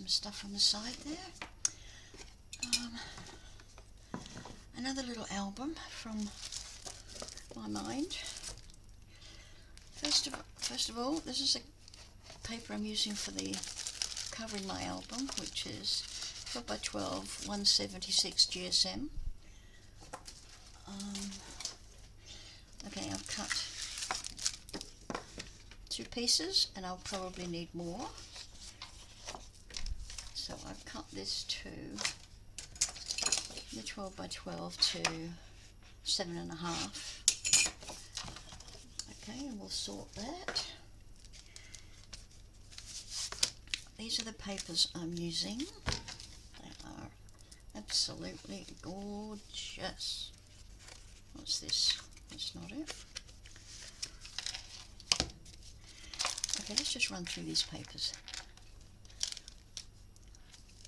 some stuff on the side there. Another little album from my mind. First of all, this is a paper I'm using for the covering my album, which is 12x12 176 GSM. Okay, I've cut 2 pieces and I'll probably need more. So I've cut this to the 12x12 to 7.5. Okay, and we'll sort that. These are the papers I'm using. They are absolutely gorgeous. What's this? That's not it. Okay, let's just run through these papers.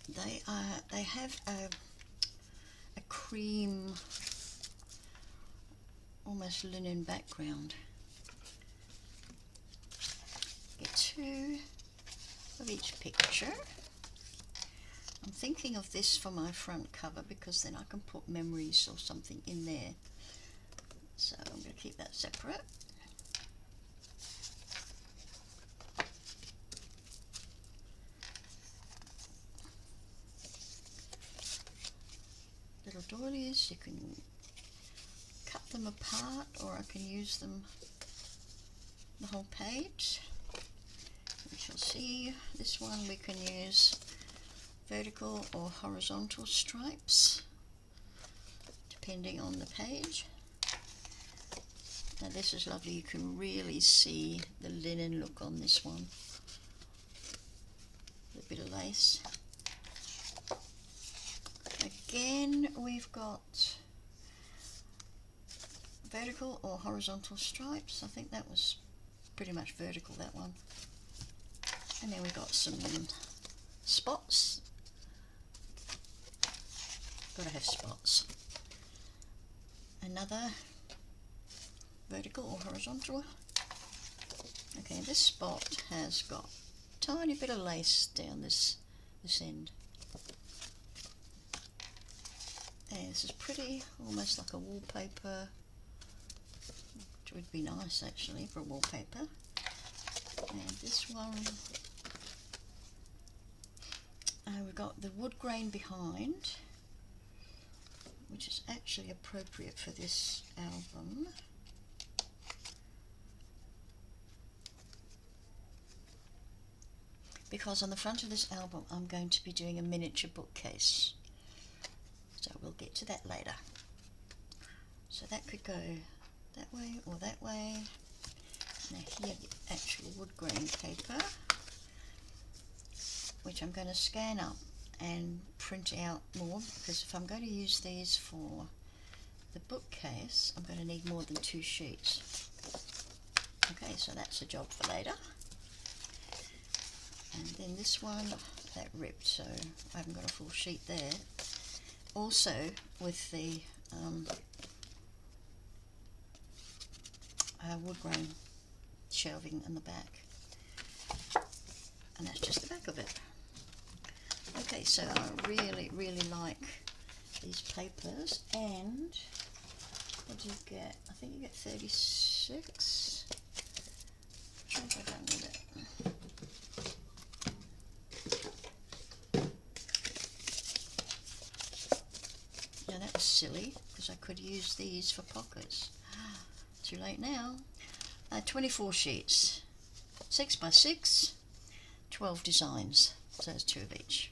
They have a cream, almost linen background. Get 2 of each picture. I'm thinking of this for my front cover because then I can put memories or something in there. So I'm going to keep that separate. Little doilies, you can cut them apart or I can use them the whole page. We shall see. This one we can use vertical or horizontal stripes depending on the page. Now this is lovely, you can really see the linen look on this one. A bit of lace. Again, we've got vertical or horizontal stripes. I think that was pretty much vertical, that one. And then we've got some spots. Gotta have spots. Another vertical or horizontal. Okay, this spot has got a tiny bit of lace down this end. And this is pretty, almost like a wallpaper, which would be nice actually for a wallpaper. And this one, we've got the wood grain behind, which is actually appropriate for this album. Because on the front of this album I'm going to be doing a miniature bookcase. So we'll get to that later. So that could go that way or that way. Now here the actual wood grain paper, which I'm going to scan up and print out more, because if I'm going to use these for the bookcase I'm going to need more than 2 sheets. Okay, so that's a job for later. And then this one, that ripped, so I haven't got a full sheet there. Also with the wood grain shelving in the back, and that's just the back of it. Okay, so I really like these papers. And what do you get? I think you get 36. What have I done with it? Now that was silly because I could use these for pockets. Too late now. 24 sheets, 6 by 6, 12 designs, so there's 2 of each.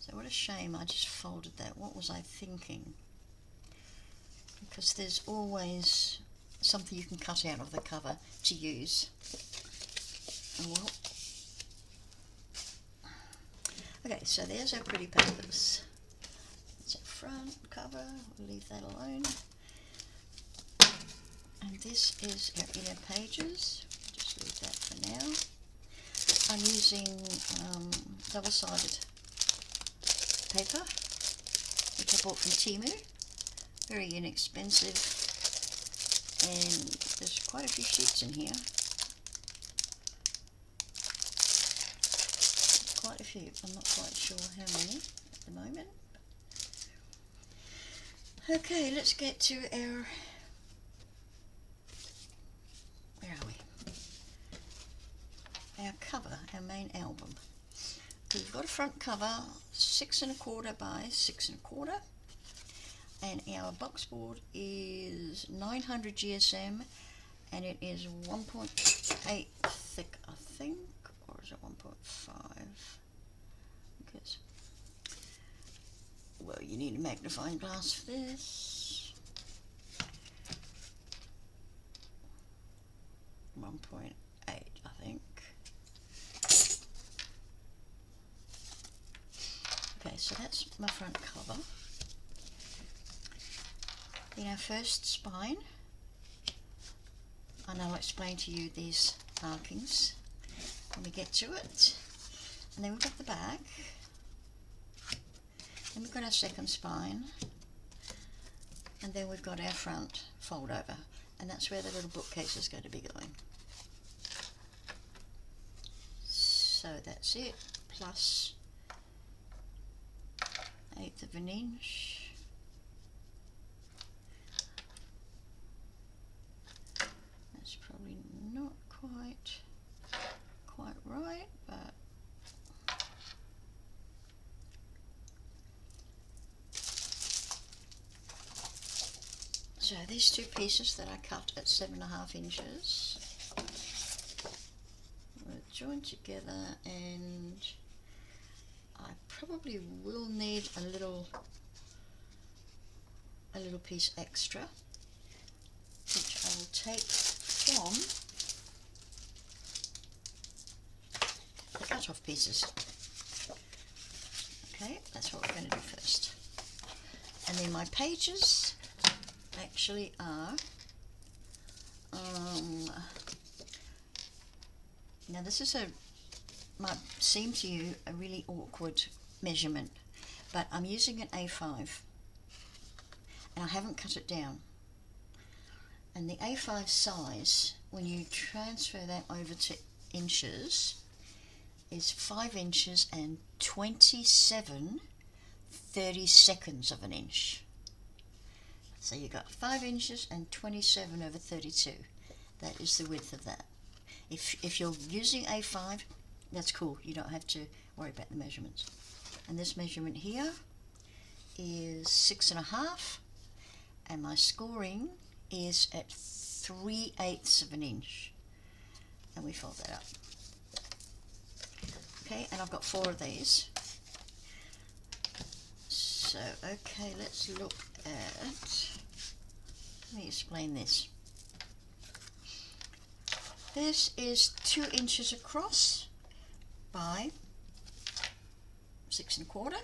So what a shame I just folded that. What was I thinking? Because there's always something you can cut out of the cover to use. Oh well. Okay, so there's our pretty papers. That's our front cover, we'll leave that alone. And this is our inner pages, just leave that for now. I'm using double-sided paper, which I bought from Temu, very inexpensive, and there's quite a few sheets in here. quite a few. I'm not quite sure how many at the moment. Okay, let's get to our, where are we? Our cover, our main album. We've got a front cover, 6 1/4 by 6 1/4, and our box board is 900 GSM, and it is 1.8 thick, I think, or is it 1.5? Because, well, you need a magnifying glass for this. 1.8, I think. Okay, so that's my front cover. In our first spine, and I'll explain to you these markings when we get to it. And then we've got the back. Then we've got our second spine. And then we've got our front fold over. And that's where the little bookcase is going to be going. So that's it, plus 1/8 of an inch. That's probably not quite right, but so these two pieces that I cut at 7.5 inches were joined together, and I probably will need a little piece extra, which I will take from the cut-off pieces. Okay, that's what we're going to do first. And then my pages actually are, now this is might seem to you a really awkward measurement, but I'm using an A5 and I haven't cut it down. And the A5 size, when you transfer that over to inches, is 5 inches and 27/32 of an inch. So you got 5 inches and 27/32. That is the width of that. If you're using A5, that's cool. You don't have to worry about the measurements. And this measurement here is 6.5, and my scoring is at 3/8 of an inch. And we fold that up. Okay, and I've got 4 of these. So, okay, let's look at, let me explain this. This is 2 inches across by 6 1/4.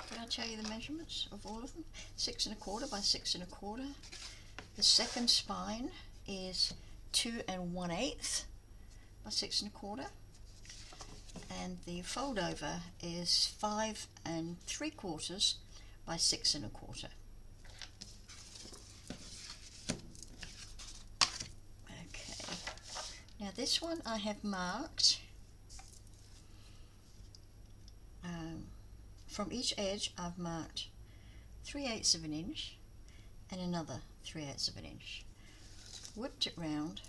Did I tell you the measurements of all of them? 6 1/4 by 6 1/4. The second spine is 2 1/8 by 6 1/4. And the fold over is 5 3/4 by 6 1/4. Okay, now this one I have marked from each edge. I've marked 3/8 of an inch and another 3/8 of an inch, whipped it round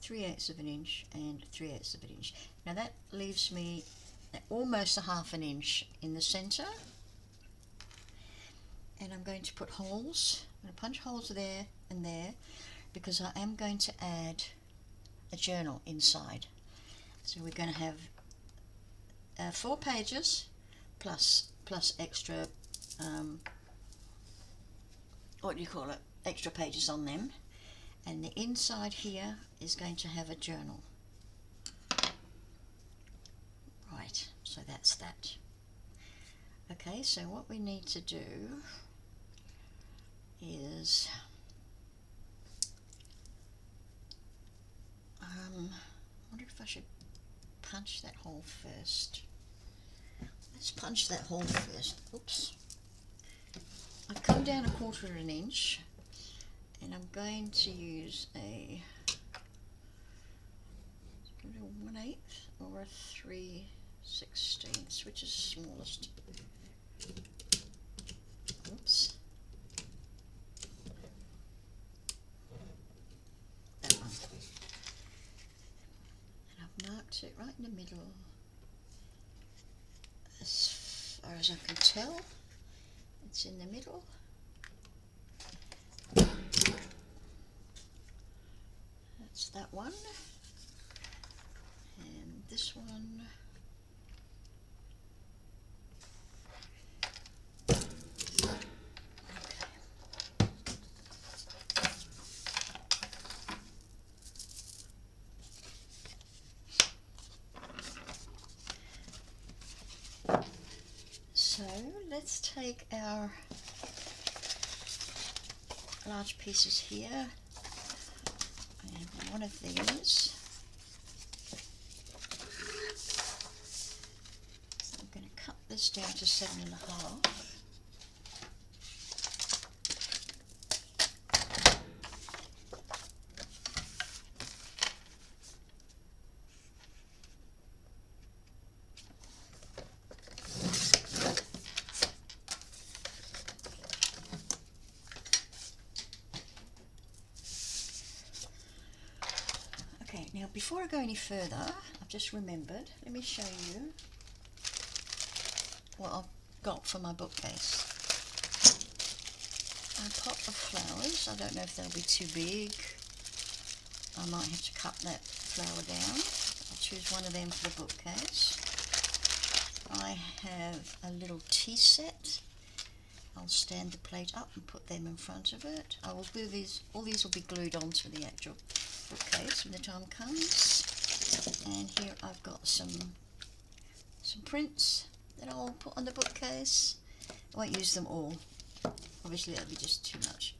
3/8 of an inch and 3/8 of an inch. Now that leaves me almost 1/2 an inch in the center, and I'm going to put holes. I'm going to punch holes there and there because I am going to add a journal inside. So we're going to have 4 pages plus extra what do you call it, extra pages on them. And the inside here is going to have a journal. Right, so that's that. Okay, so what we need to do is I wonder if I should punch that hole first. Let's punch that hole first. Oops. I've come down 1/4 of an inch, and I'm going to use a 1/8 or a 3/16, which is smallest? Oops. That one. And I've marked it right in the middle. As far as I can tell, it's in the middle. That's that one. And this one. So let's take our large pieces here and one of these. I'm going to cut this down to 7.5. Okay, now before I go any further, I've just remembered, let me show you what I've got for my bookcase. A pot of flowers. I don't know if they'll be too big. I might have to cut that flower down. I'll choose one of them for the bookcase. I have a little tea set. I'll stand the plate up and put them in front of it. I will glue these, all these will be glued onto the actual bookcase when the time comes. And here I've got some prints that I'll put on the bookcase. I won't use them all. Obviously that'll be just too much.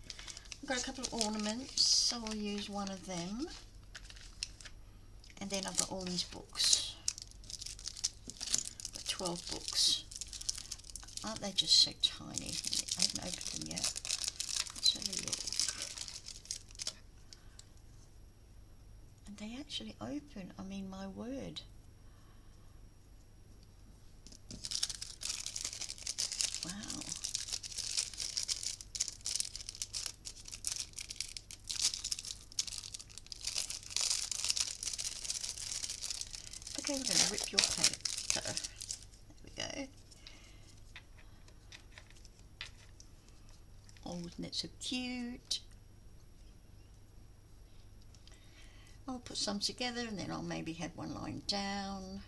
I've got a couple of ornaments, so I'll use one of them. And then I've got all these books. I've got 12 books. Aren't they just so tiny? I haven't opened them yet. Let's have a look. And they actually open, I mean my word. Wow. Okay, we're going to rip your paper. There we go. Oh, isn't it so cute? I'll put some together and then I'll maybe have one lying down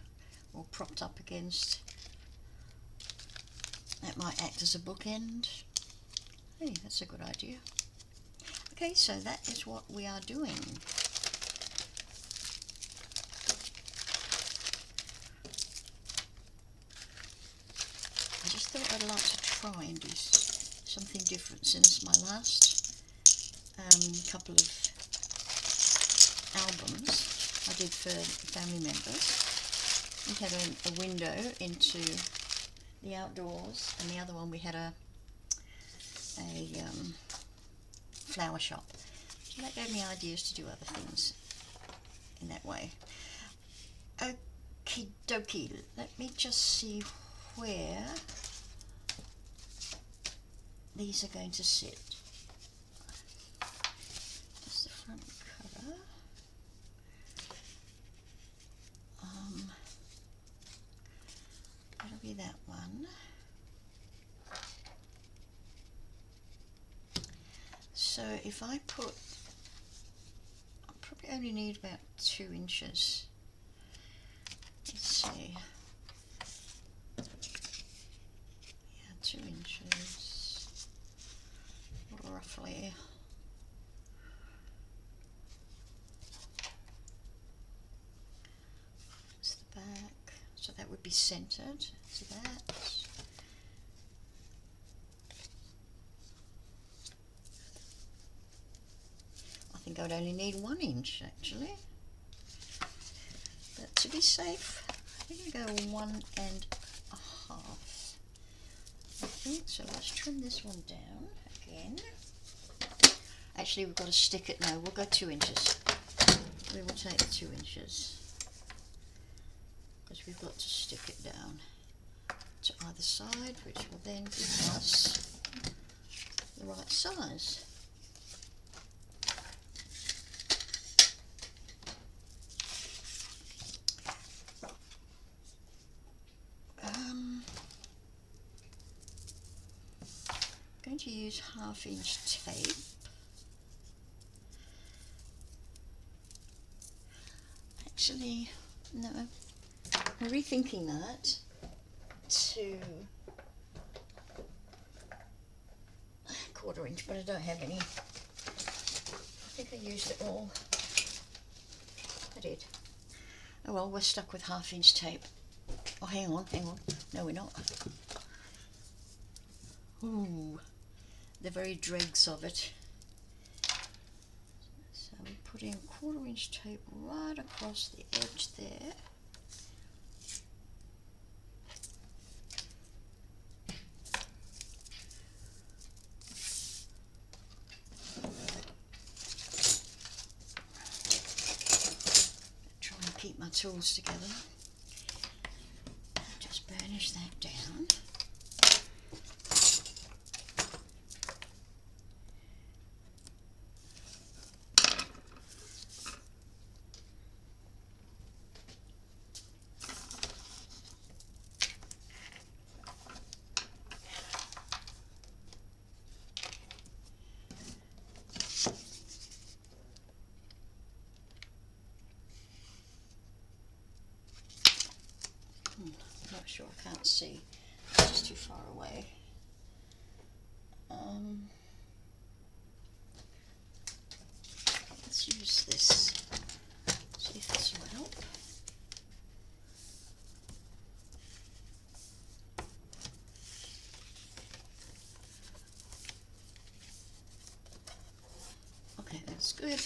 or propped up against. That might act as a bookend. Hey, that's a good idea. Okay, so that is what we are doing. I just thought I'd like to try and do something different since my last couple of albums I did for family members. We had a window into the outdoors, and the other one we had a flower shop. So that gave me ideas to do other things in that way. Okie dokie, let me just see where these are going to sit. Just the front cover. That'll be that one. So if I put, I probably only need about 2 inches. Let's see. Yeah, 2 inches, roughly. That's the back. So that would be centered to that. I think I would only need 1 inch actually. But to be safe, I think I go 1.5. I think so. Let's trim this one down again. Actually, we've got to stick it now. We'll go 2 inches. We will take 2 inches. because we've got to stick it down to either side, which will then give us the right size. I'm going to use 1/2-inch tape. Actually, no, I'm rethinking that to 1/4 inch, but I don't have any. I think I used it all. I did. Oh well, we're stuck with 1/2-inch tape. Oh, hang on. No, we're not. Ooh, the very dregs of it. So we put in 1/4-inch tape right across the edge there. Try and keep my tools together. Just burnish that down. Not sure, I can't see. It's just too far away. Let's use this. See if this will help. Okay, that's good.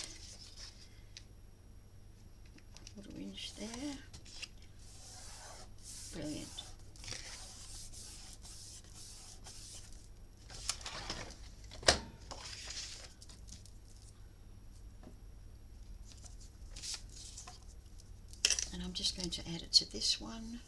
1/4-inch there. Brilliant. And I'm just going to add it to this one.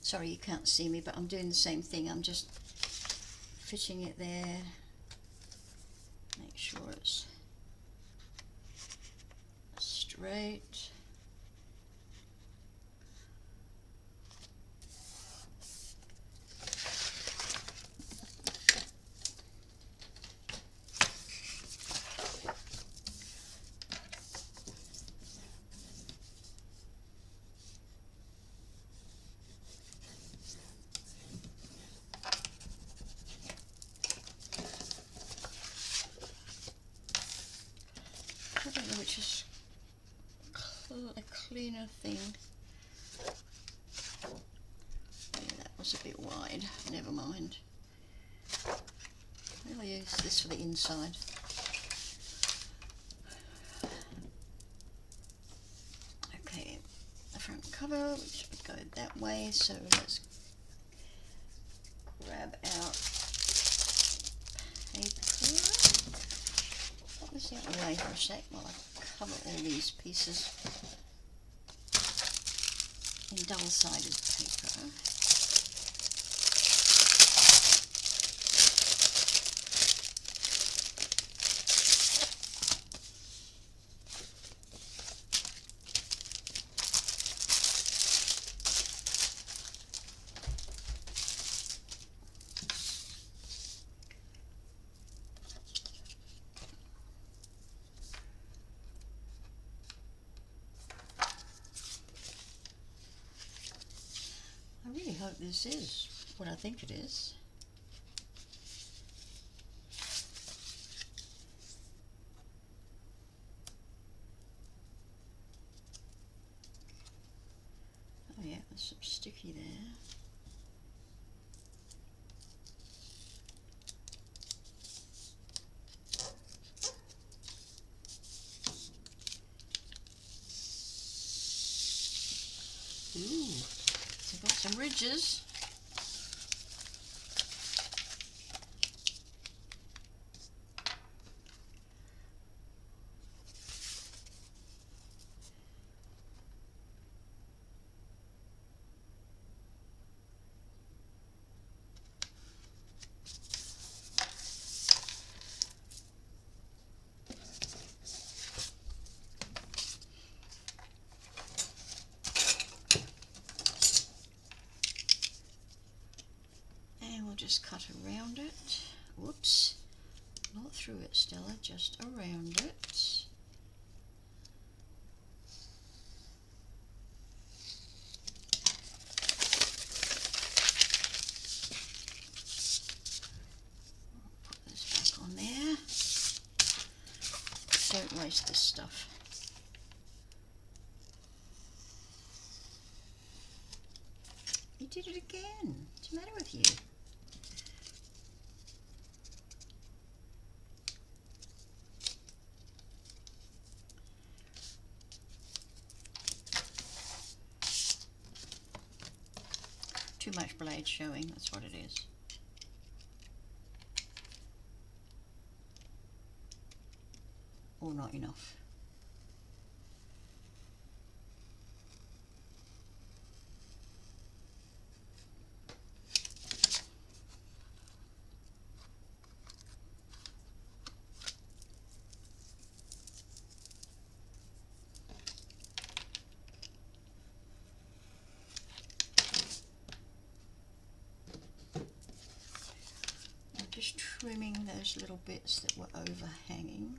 Sorry you can't see me, but I'm doing the same thing. I'm just fitting it there. Make sure it's straight. I don't know which is a cleaner thing. Yeah, that was a bit wide. Never mind. I'll use this for the inside. Okay, the front cover, which would go that way. So let's grab our paper. Put this out of the way for a sec while I cover all these pieces in double-sided paper. I really hope this is what I think it is. some sticky there. Ooh, so I've got some ridges. Just cut around it. Whoops, not through it, Stella, just around it. Put this back on there. Don't waste this stuff. You did it again. What's the matter with you? Too much blade showing, that's what it is. Or not enough. Just trimming those little bits that were overhanging.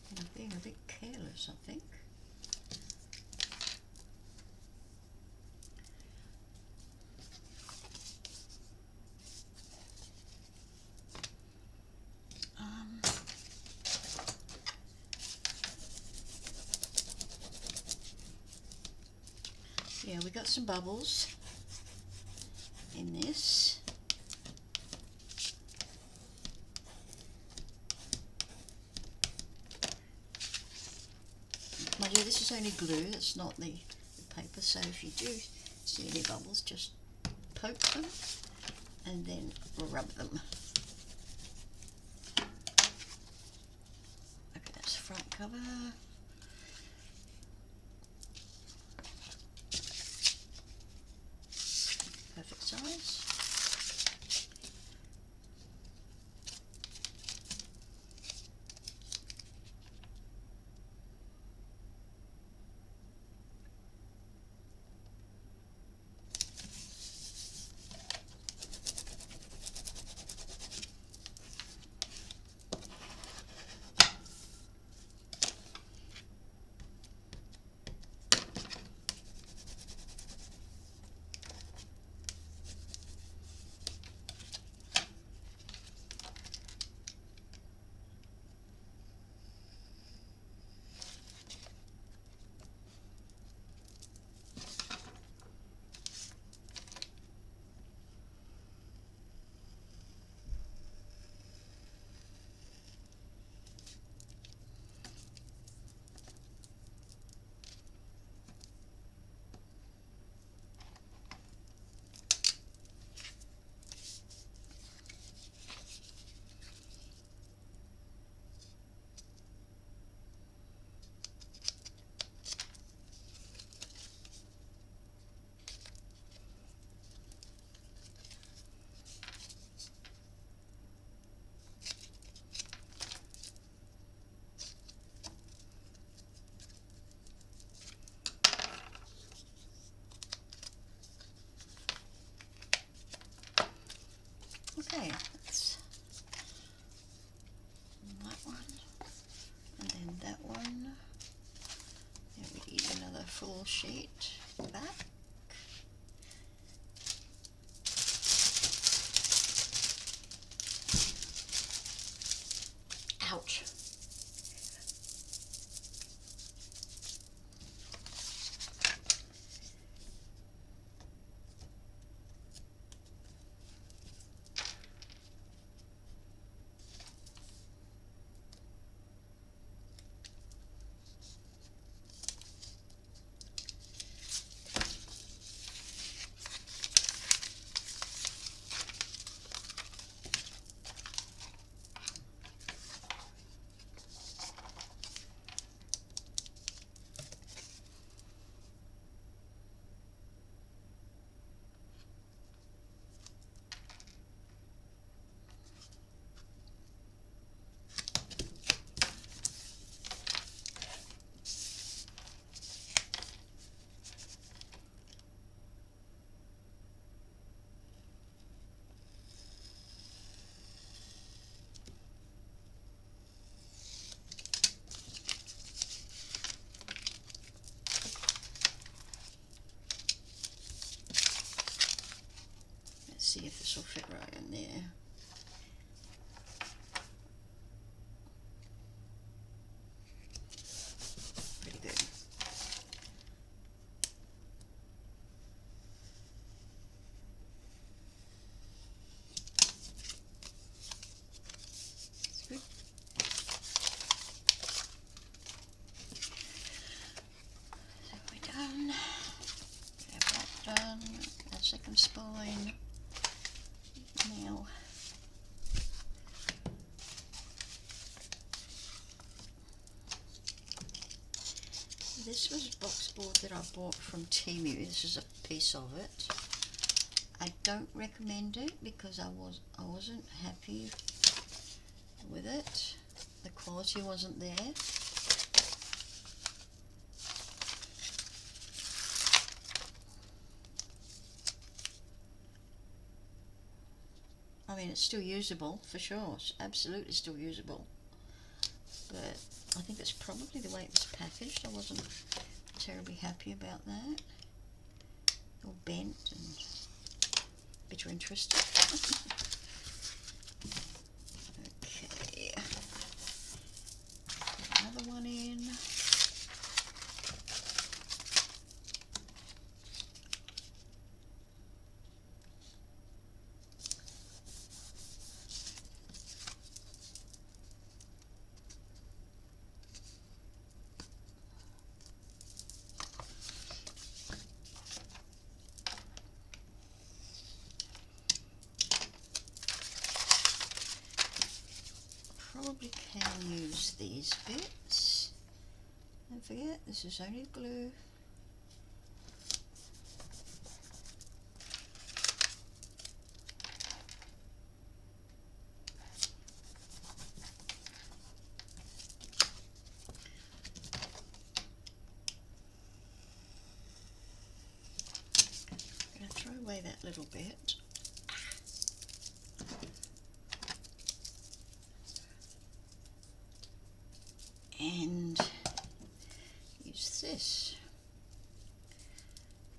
And I'm being a bit careless, I think. Yeah, we got some bubbles in this. Mind you, this is only glue, that's not the paper, so if you do see any bubbles, just poke them and then rub them. Okay, that's the front cover. Perfect size. Okay, that's that one, and then that one. Then we need another full sheet back. one, our second spine. Now this was box board that I bought from Temu. This is a piece of it. I don't recommend it because I wasn't happy with it. The quality wasn't there. I mean, it's still usable for sure. It's absolutely still usable. But I think it's probably the way it was packaged. I wasn't terribly happy about that. All bent and a bit interesting. Okay. Put another one in. Probably can use these bits. Don't forget, this is only glue. I'm going to throw away that little bit. And use this.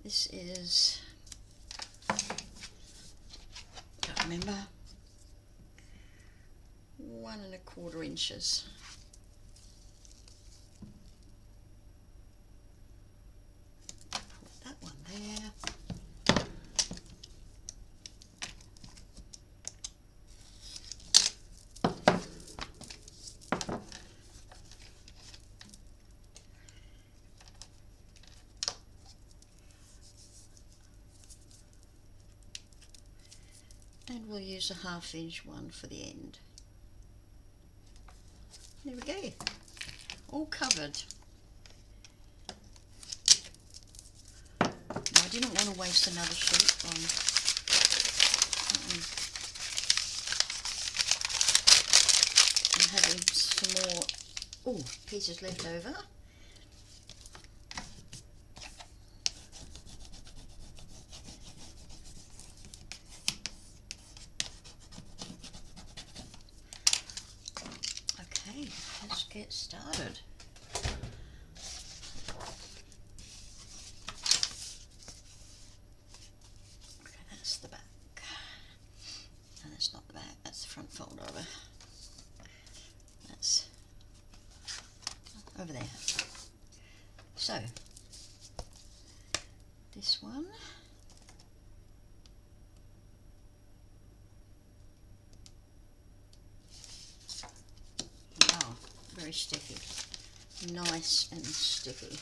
This is, can't remember, 1 1/4 inches. Put that one there. And we'll use a 1/2 inch one for the end. There we go, all covered. Now, I didn't want to waste another sheet on having some more pieces left over. Let's get started. Okay, that's the back. No, that's not the back, that's the front fold over. That's over there. So, this one. Very sticky, nice and sticky.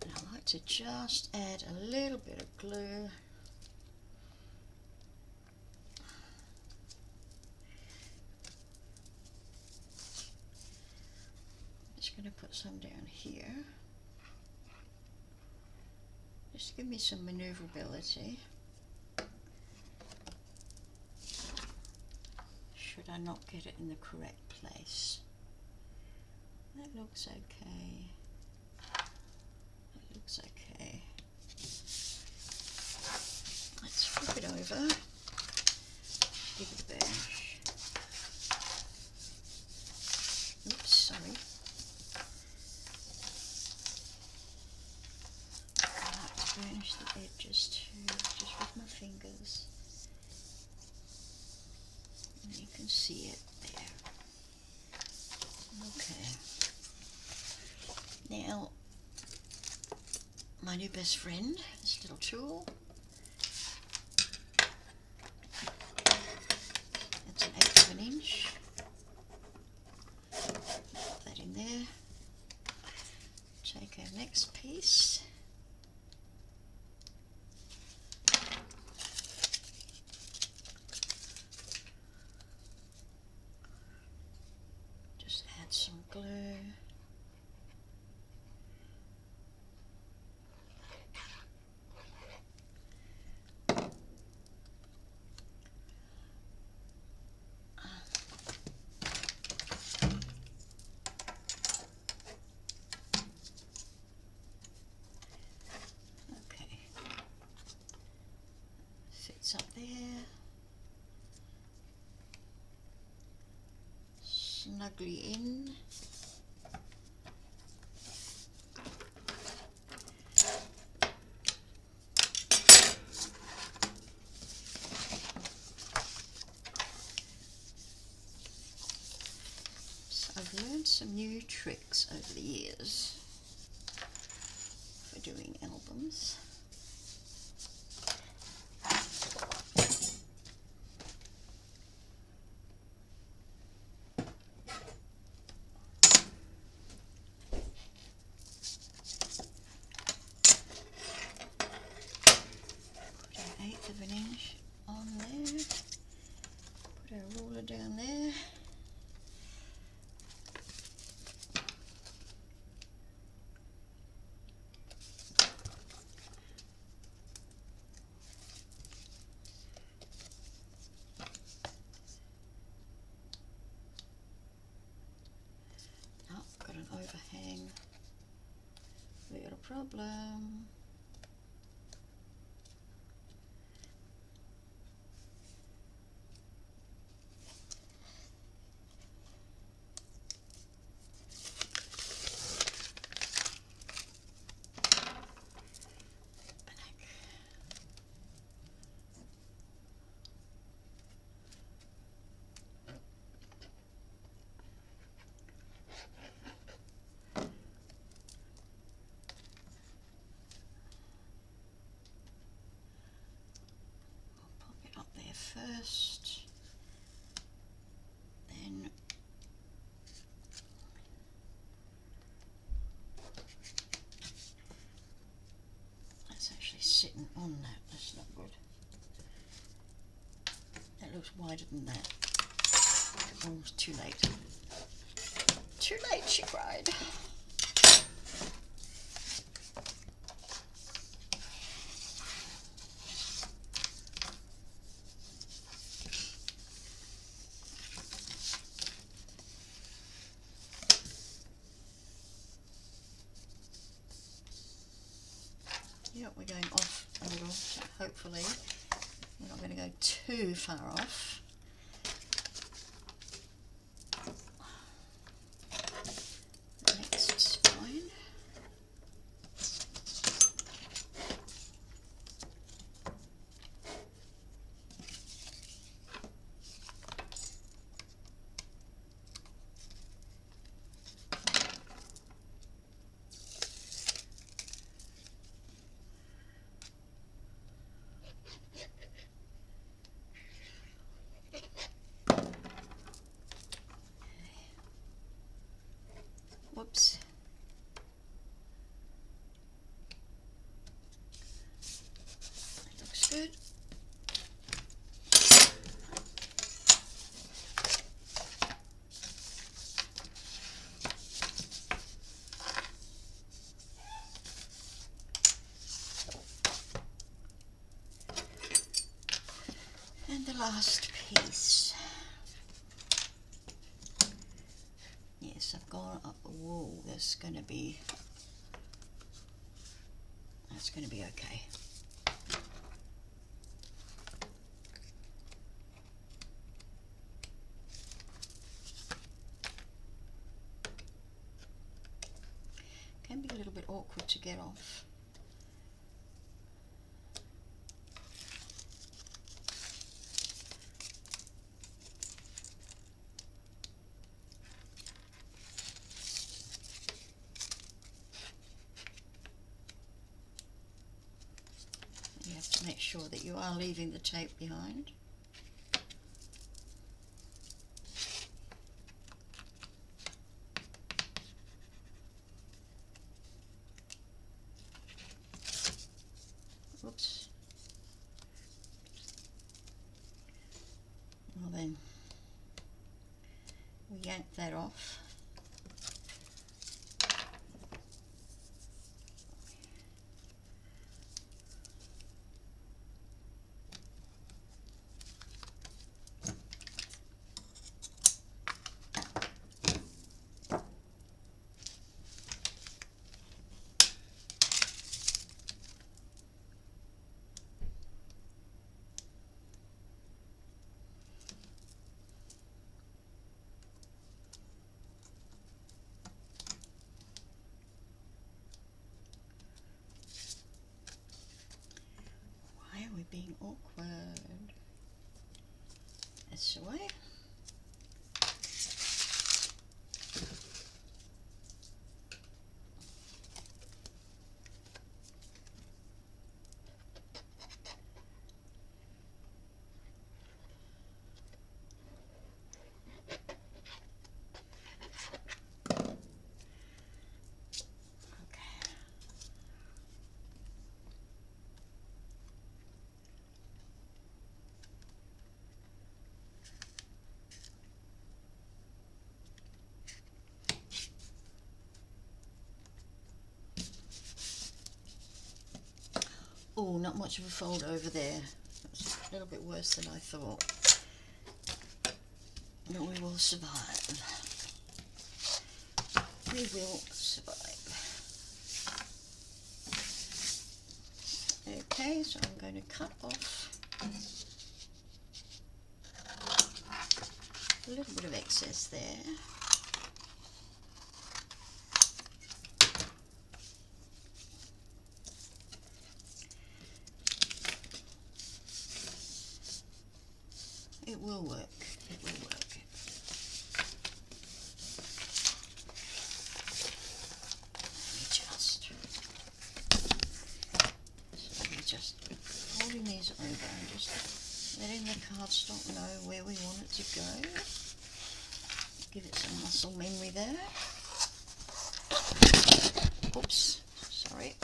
And I like to just add a little bit of glue. I'm just going to put some down here, just to give me some maneuverability. Should I not get it in the correct place? That looks okay. That looks okay. Let's flip it over. Give it a bash. Oops, sorry. I like to burnish the edges too, just with my fingers. And you can see it there. Okay. Now, my new best friend, this little tool. That's 1/8 of an inch. Put that in there. Take our next piece. snugly in. So I've learned some new tricks over the years for doing albums. Of an inch on there, put our ruler down there, oh, got an overhang, little problem. First, then that's actually sitting on that, that's not good. That looks wider than that. Oh, it's too late. Too late, she cried. Yep, we're going off a little, so hopefully we're not going to go too far off. Next spine. Whoops. That looks good. And the last piece. Yes, I've gone up the wall. That's going to be okay. Can be a little bit awkward to get off. You have to make sure that you are leaving the tape behind. Whoops. Well then, we yank that off. Oh, not much of a fold over there. That's a little bit worse than I thought. But we will survive. We will survive. Okay, so I'm going to cut off a little bit of excess there. It will work. It will work. Just folding these over and just letting the cardstock know where we want it to go. Give it some muscle memory there. Oops, sorry.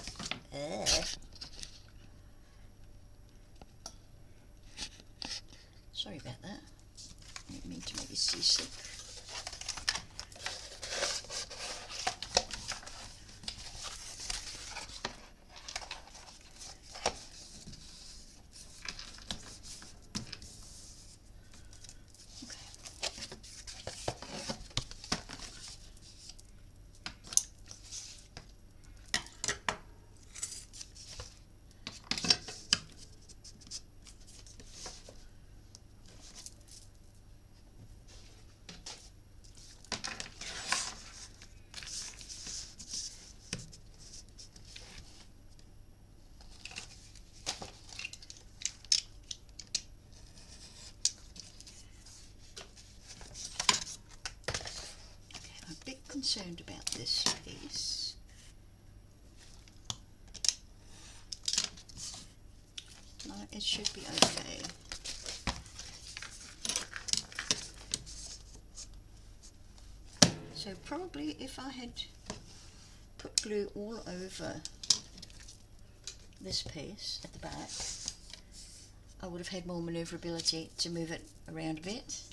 Sorry about that. I didn't mean to make you seasick. Concerned about this piece. No, it should be okay. So probably if I had put glue all over this piece at the back, I would have had more maneuverability to move it around a bit.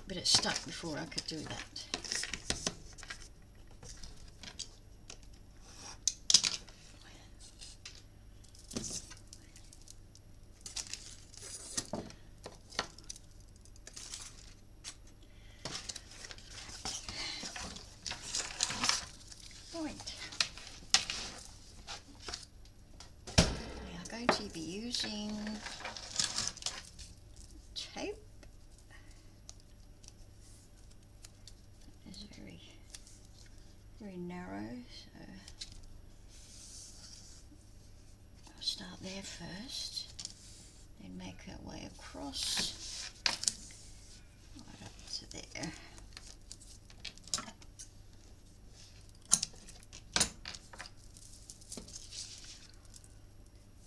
But it stuck before I could do that. Right. We are going to be using tape. Very narrow, so I'll start there first, then make our way across right up to there.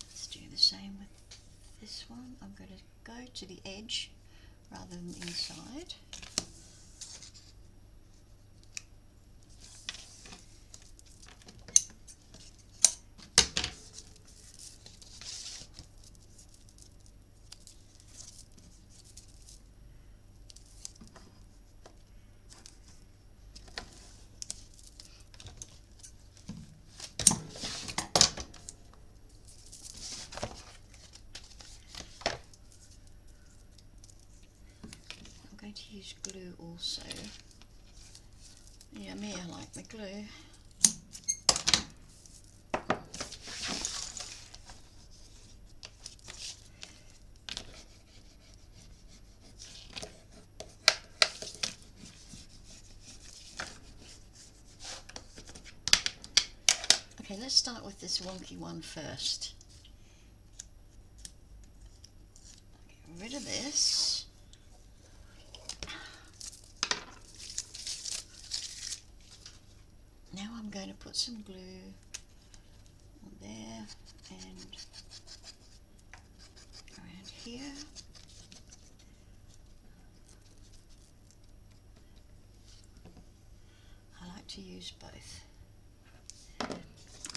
Let's do the same with this one. I'm going to go to the edge rather than inside. To use glue also. Yeah, me, I like my glue. Okay, let's start with this wonky one first. Get rid of this. Now I'm going to put some glue on there and around here. I like to use both.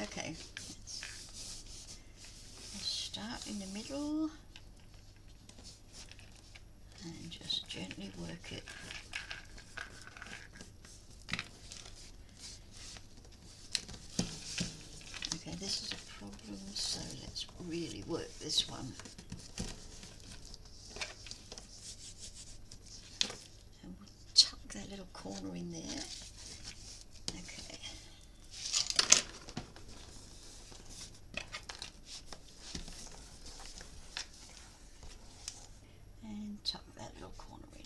Okay, let's start in the middle and just gently work it. Okay, this is So let's really work this one. And we'll tuck that little corner in there. Okay. And tuck that little corner in.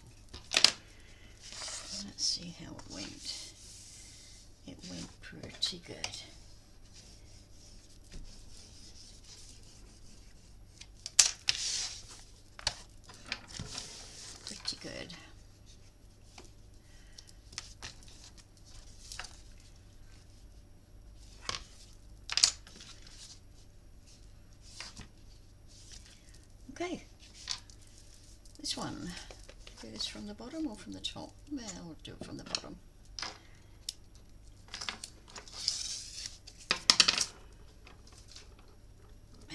Let's see how it went. It went pretty good. Pretty good. Okay, this one, do this from the bottom or from the top? Well, we'll do it from the bottom.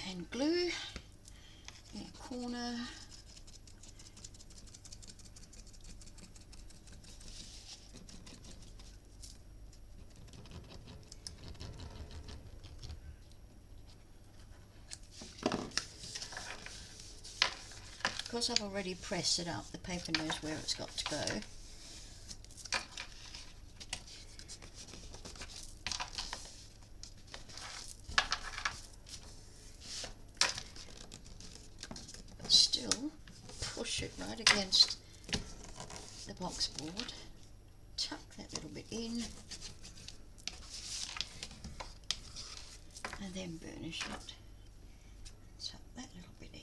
And glue in a corner. Because I've already pressed it up, the paper knows where it's got to go. But still, push it right against the box board, tuck that little bit in, and then burnish it. Tuck that little bit in.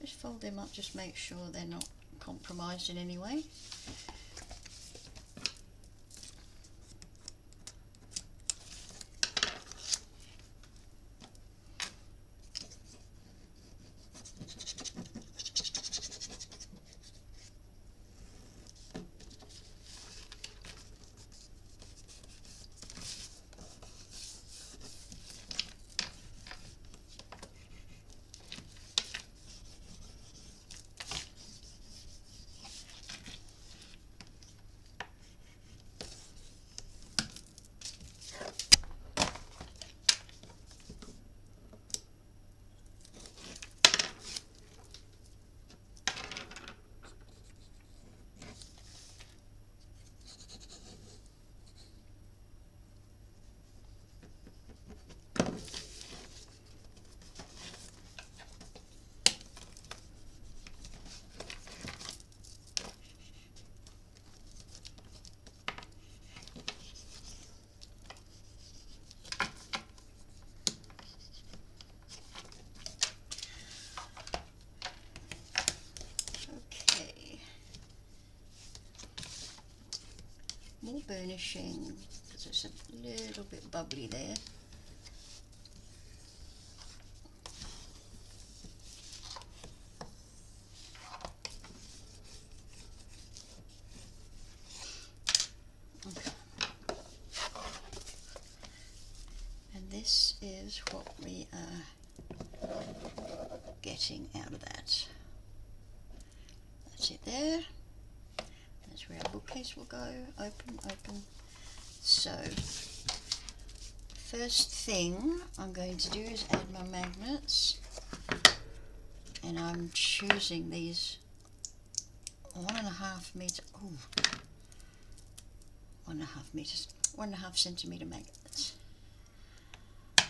Just fold them up, just make sure they're not compromised in any way. More burnishing because it's a little bit bubbly there. Okay. And this is what we are getting out of that. That's it there. That's where our bookcase will go. Open, open. So, first thing I'm going to do is add my magnets. And I'm choosing these 1.5 meter, 1.5 meters, 1.5 centimeter magnets.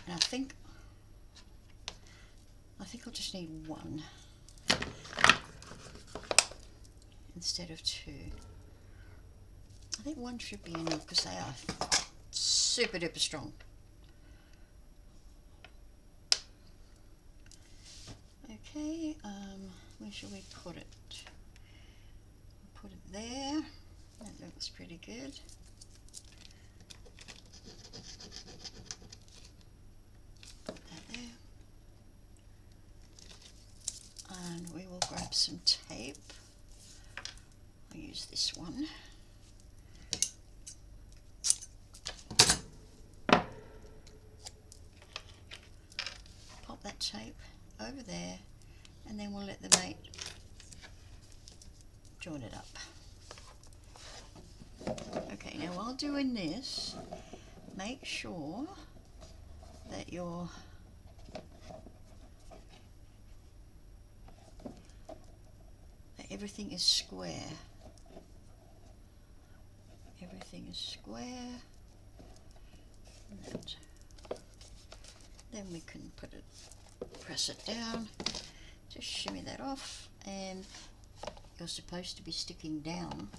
And I think I'll just need one instead of two. I think one should be enough because they are super duper strong. Okay, where should we put it? Put it there. That looks pretty good. Put that there. And we will grab some tape. I'll use this one. Pop that tape over there, and then we'll let the mate join it up. Okay, now while doing this, make sure that everything is square. Everything is square. And then we can press it down. Just shimmy that off, and you're supposed to be sticking down.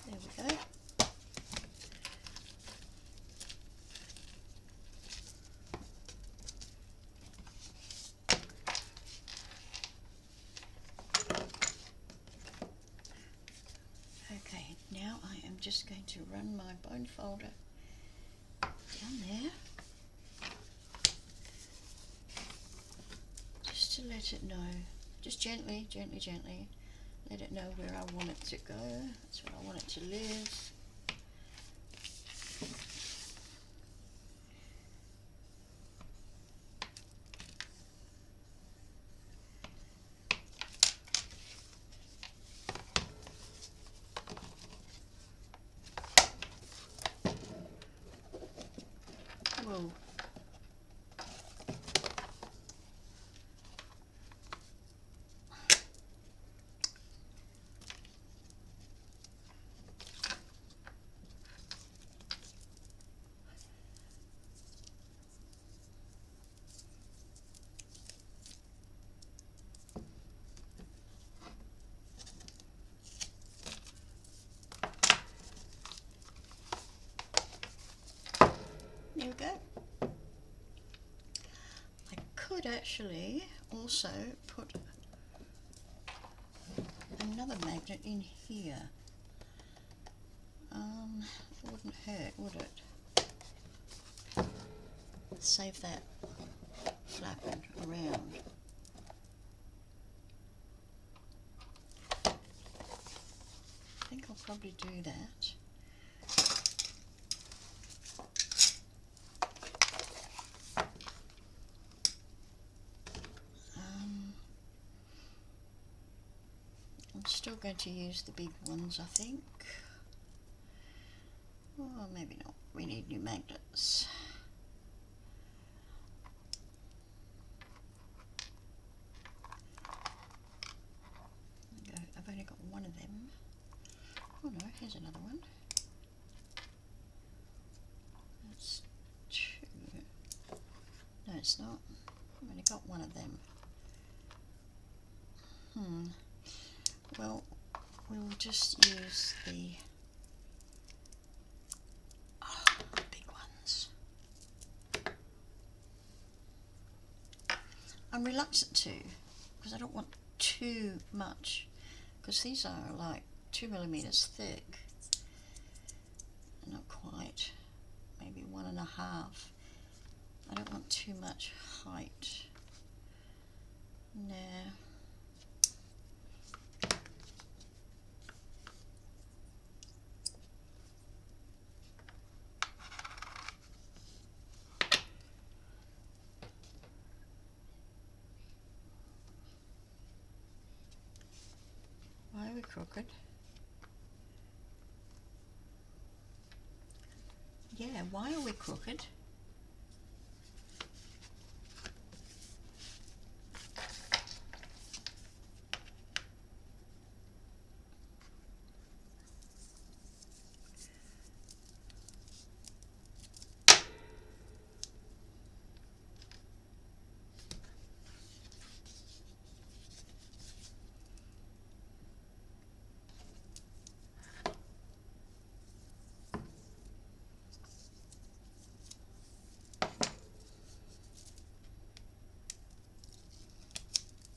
There we go. Okay, now I am just going to run my bone folder down there, just to let it know, just gently, gently, gently, let it know where I want it to go. That's where I want it to live. Whoa. There we go. I could actually also put another magnet in here. It wouldn't hurt, would it? Save that flapping around. I think I'll probably do that. I'm still going to use the big ones, I think. Or maybe not. We need new magnets. I've only got one of them. Oh no, here's another one. That's two. No, it's not. I've only got one of them. Well, we'll just use the big ones. I'm reluctant to, because I don't want too much, because these are like 2 millimeters thick. Not quite, maybe 1.5. I don't want too much height. Nah. Why are we crooked? Yeah, why are we crooked?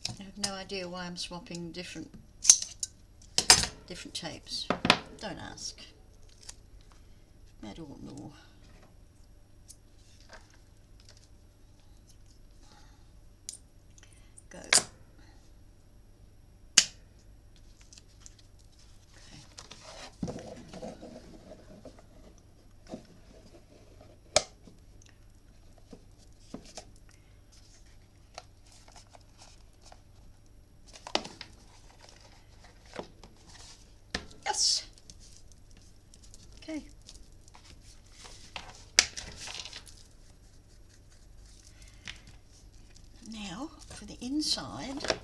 I have no idea why I'm swapping different tapes. Don't ask. I don't know. us. Okay. Now for the inside,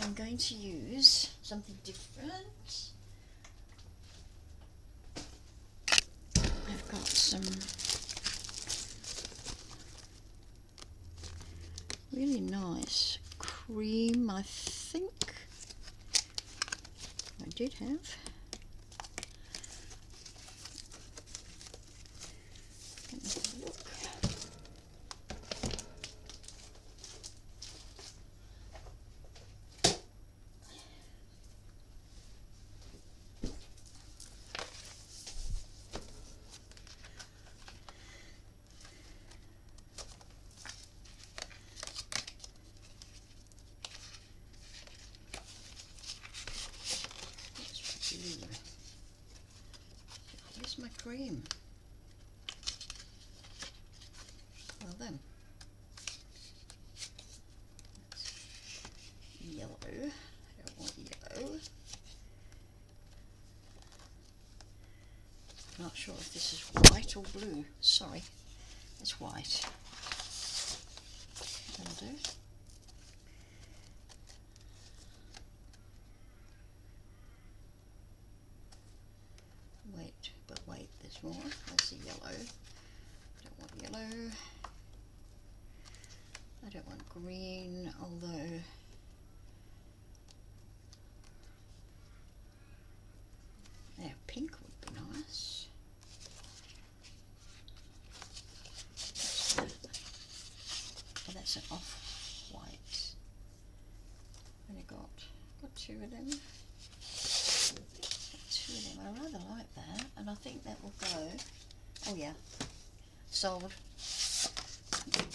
I'm going to use something different. I've got some really nice cream, I think I did have. Let me have a look. Where's my cream? Well then, yellow. I don't want yellow. Not sure if this is white or blue. Sorry, it's white. That'll do. Wait, there's more. There's the yellow. I don't want yellow. I don't want green, although yeah, pink would be nice. Oh, that's an off-white. Only got two of them. I rather like that, and I think that will go. Oh yeah, sold. Okay.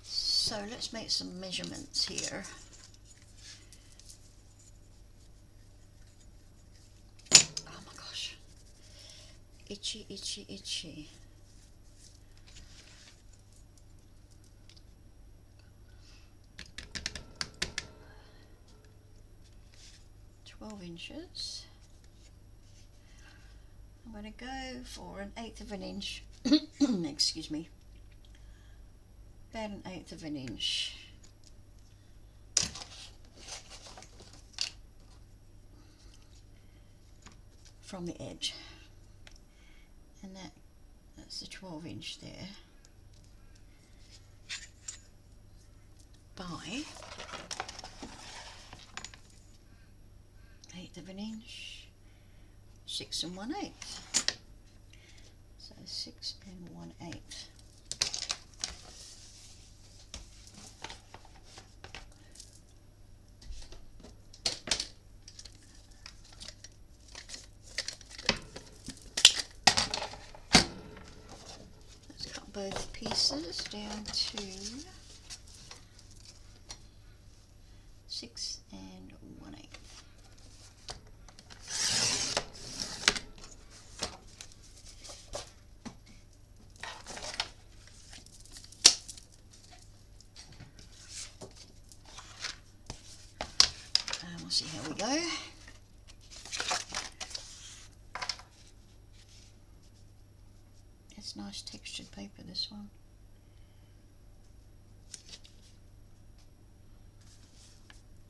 So let's make some measurements here. Itchy, itchy, itchy. $12". I'm going to go for 1/8 of an inch. Excuse me. About 1/8 of an inch. From the edge. And that's the 12" there. By 1/8 of an inch, 6 1/8. So 6 1/8. Let's cut both pieces down to 6 1/8. And we'll see how we go. It's nice textured paper, this one.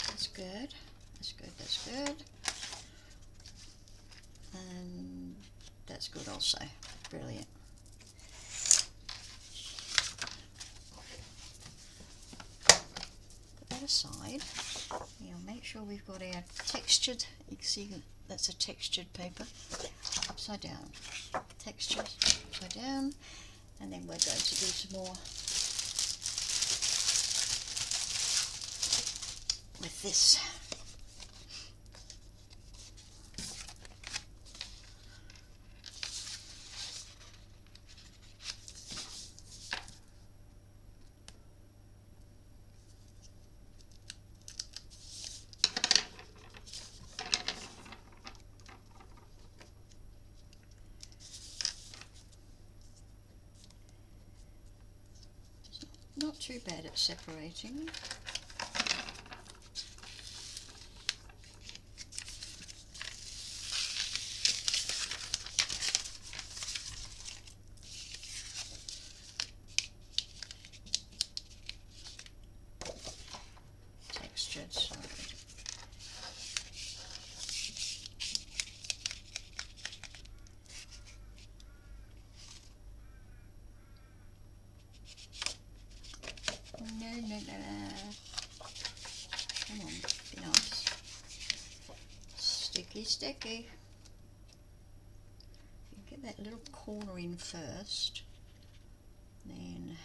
That's good. That's good. That's good. And that's good also. Brilliant. Put that aside. Now make sure we've got our textured. You can see that's a textured paper. Upside down. Textured. Upside down. And then we're going to do some more with this. Not too bad at separating. Textured side. No, no, no, no. Come on, be nice. Sticky, sticky. You get that little corner in first, then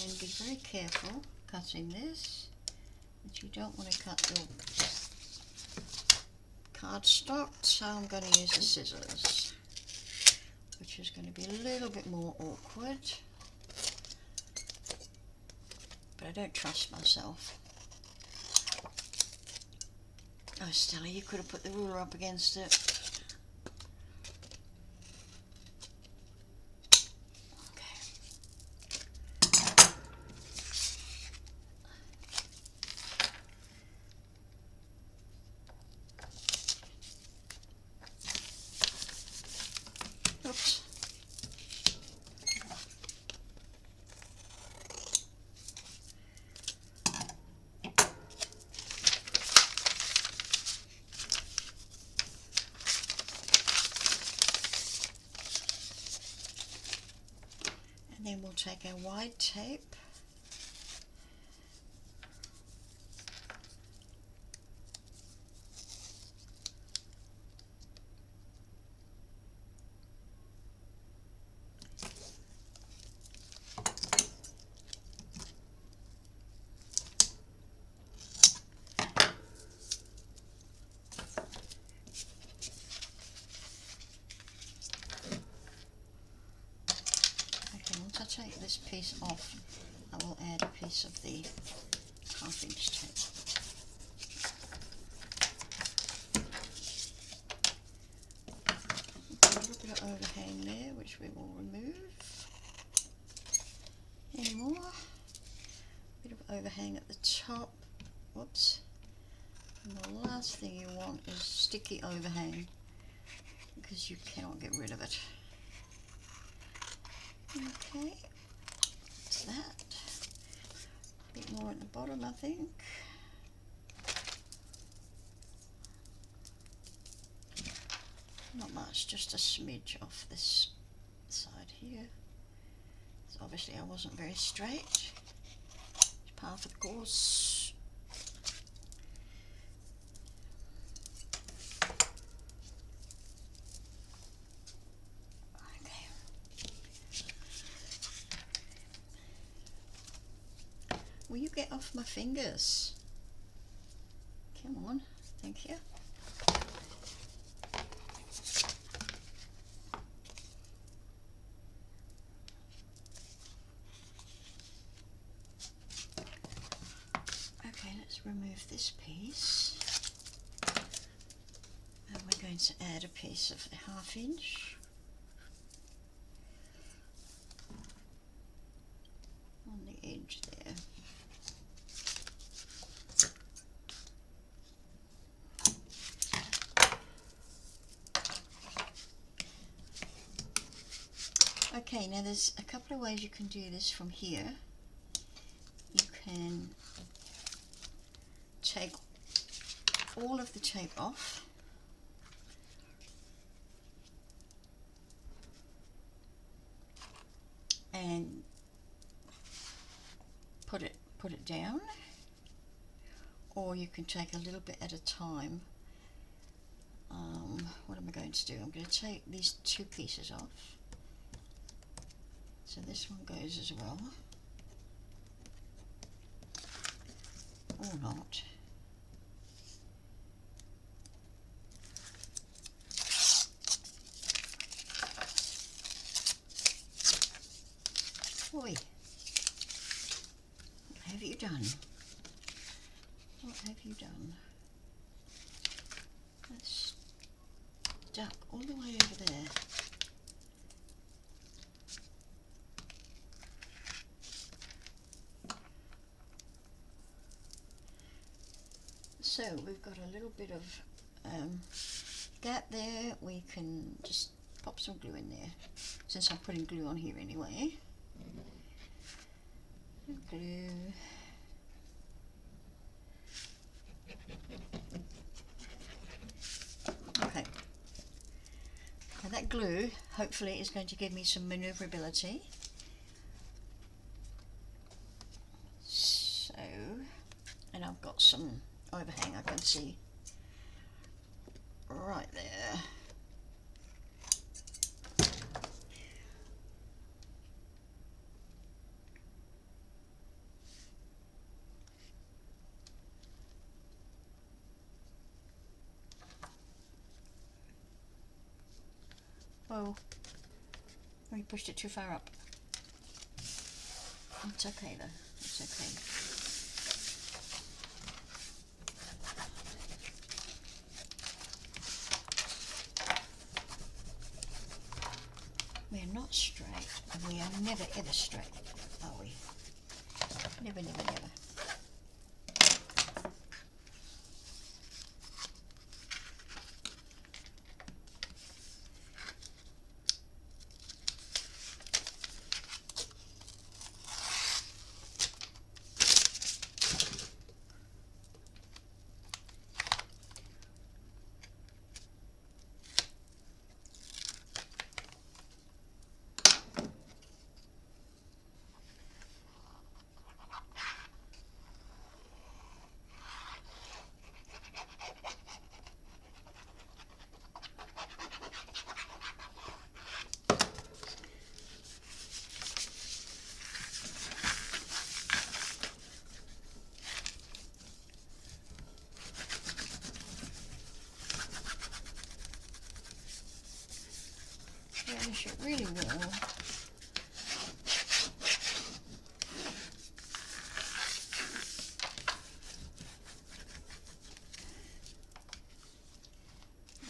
and be very careful cutting this, but you don't want to cut your cardstock, so I'm going to use the scissors, which is going to be a little bit more awkward, but I don't trust myself. Oh Stella, you could have put the ruler up against it. Oops. And then we'll take our wide tape . Once I take this piece off, I will add a piece of the 1/2" tape. A little bit of overhang there, which we will remove. Any more? A bit of overhang at the top. Whoops. And the last thing you want is sticky overhang, because you cannot get rid of it. Okay, that's that. A bit more at the bottom, I think. Not much, just a smidge off this side here. So obviously I wasn't very straight. It's par for the course. Will you get off my fingers? Come on, thank you. Okay, let's remove this piece. And we're going to add a piece of the 1/2" on the edge there. Okay, now there's a couple of ways you can do this from here. You can take all of the tape off and put it down, or you can take a little bit at a time. What am I going to do? I'm going to take these 2 pieces off. So this one goes as well, or not. Oi. have you done? What have you done? That's stuck all the way over there. So we've got a little bit of gap there. We can just pop some glue in there, since I'm putting glue on here anyway. Glue. Okay. And that glue hopefully is going to give me some maneuverability. So, and I've got some overhang I can see right there. Oh, we pushed it too far up. It's okay though, it's okay. We are not straight, and we are never ever straight, are we? Never, never, never. Finish it really well.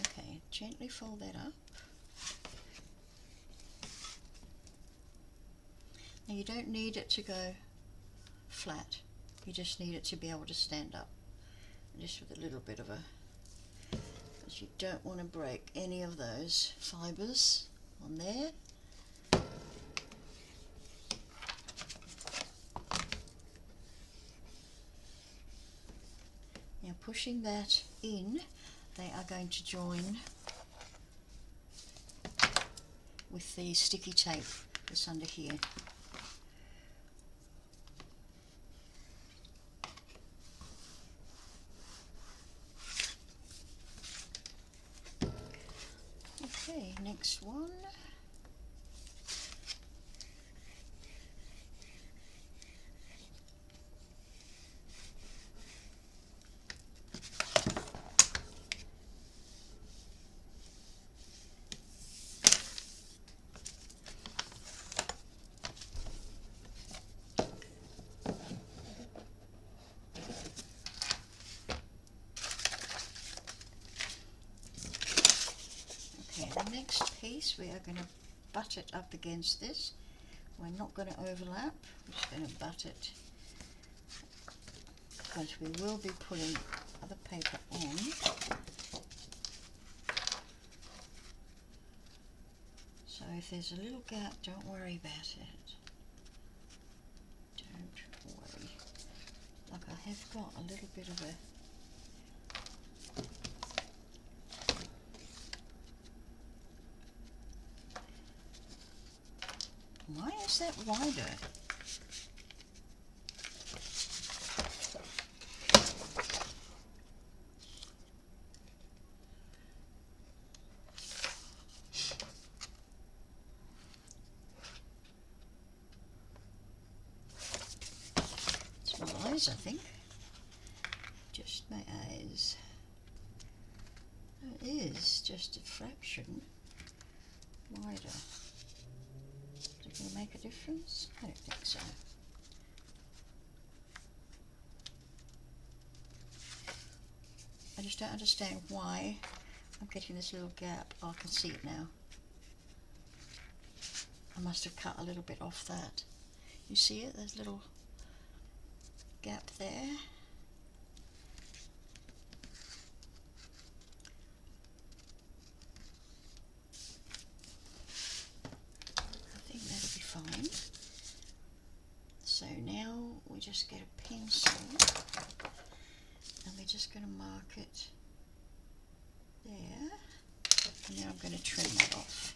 Okay, gently fold that up. Now you don't need it to go flat, you just need it to be able to stand up, just with a little bit of a, because you don't want to break any of those fibres on there. Now pushing that in, they are going to join with the sticky tape that's under here. Okay, next one. The next piece we are going to butt it up against this. We're not going to overlap, we're just going to butt it, because we will be putting other paper on. So if there's a little gap, don't worry about it. Don't worry. Like I have got a little bit of a why is that wider? It's my eyes, I think. Just my eyes. It is just a fraction wider. Is it going to make a difference? I don't think so. I just don't understand why I'm getting this little gap. Oh, I can see it now. I must have cut a little bit off that. You see it? There's a little gap there. I think that'll be fine. So now we just get a pencil and we're just going to mark it there. And now I'm going to trim that off.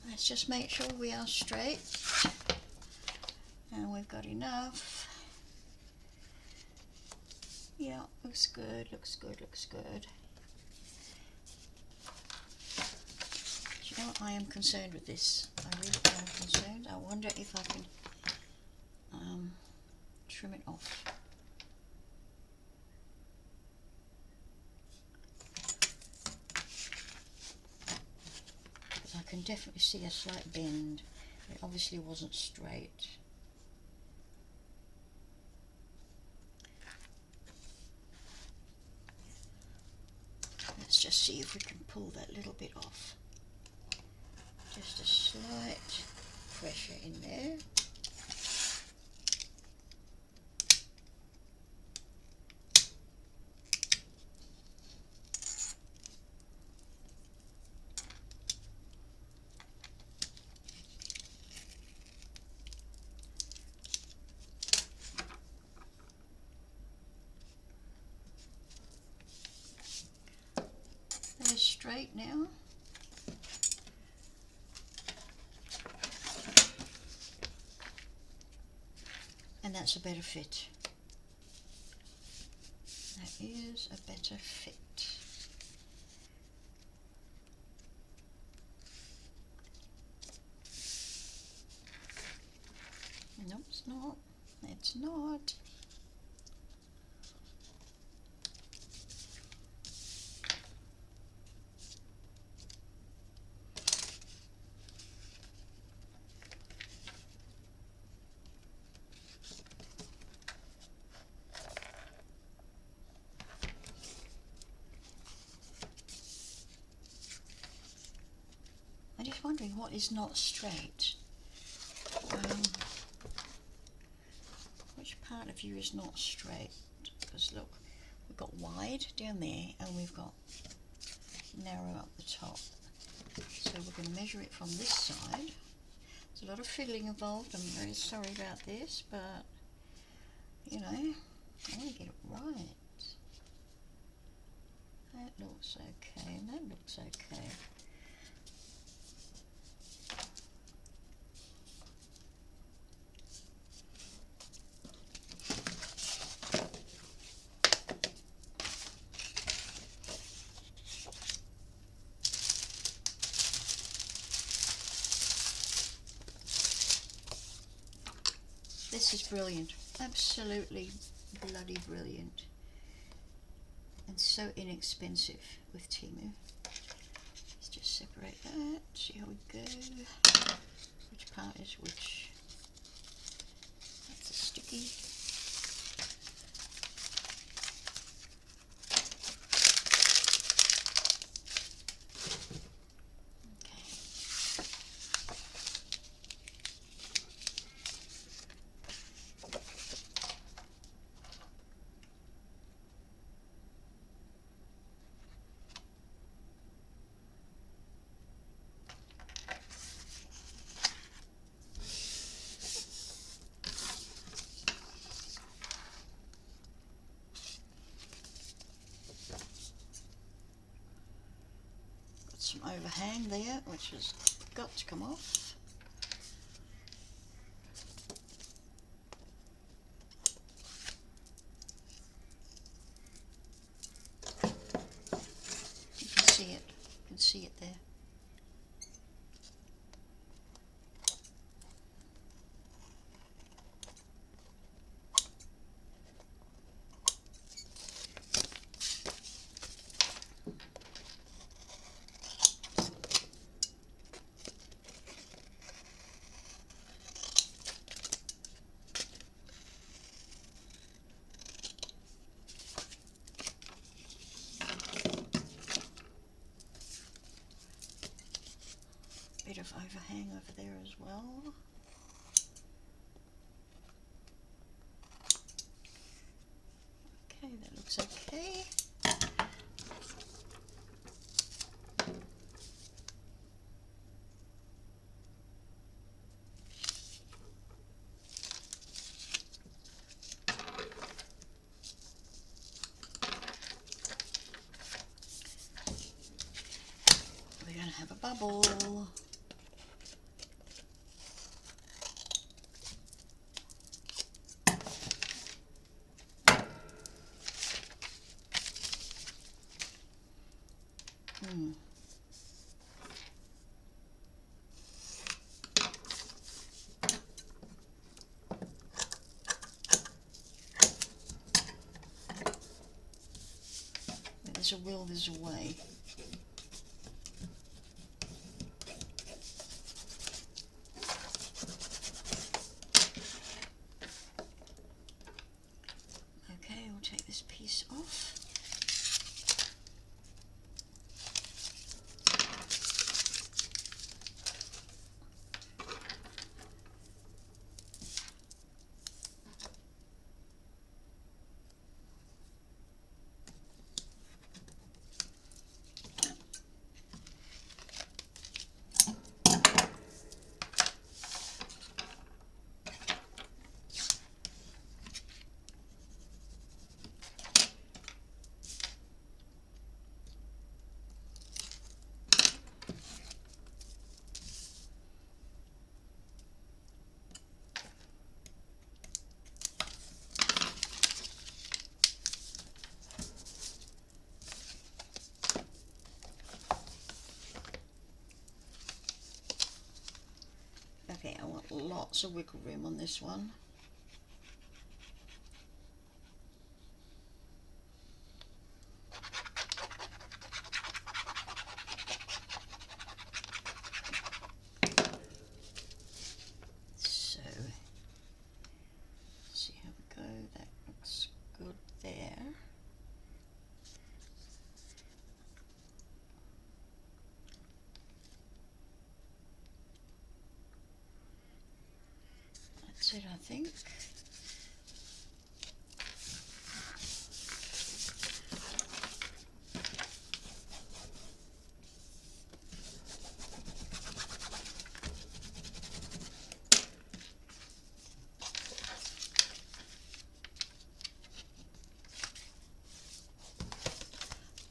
Let's just make sure we are straight and we've got enough. Yeah, looks good, looks good, looks good. Do you know what? I am concerned with this. I really am concerned. I wonder if I can trim it off. Because I can definitely see a slight bend. It obviously wasn't straight. Let's just see if we can pull that little bit off. Just a slight pressure in there. They're straight now. And that's a better fit. That is a better fit. No, it's not. It's not. I'm just wondering what is not straight. Which part of you is not straight? Because look, we've got wide down there and we've got narrow up the top. So we're going to measure it from this side. There's a lot of fiddling involved. I'm very sorry about this, but you know, I want to get it right. That looks okay, and that looks okay. This is brilliant, absolutely bloody brilliant, and so inexpensive with Temu. Let's just separate that, see how we go, which part is which. That's a sticky. Some overhang there, which has got to come off. You can see it there. of overhang over there as well. Okay, that looks okay. We're going to have a bubble. Where there's a will, there's a way. Okay, we'll take this piece off. Okay, I want lots of wiggle room on this one. So, let's see how we go. That looks good there. That's it, I think.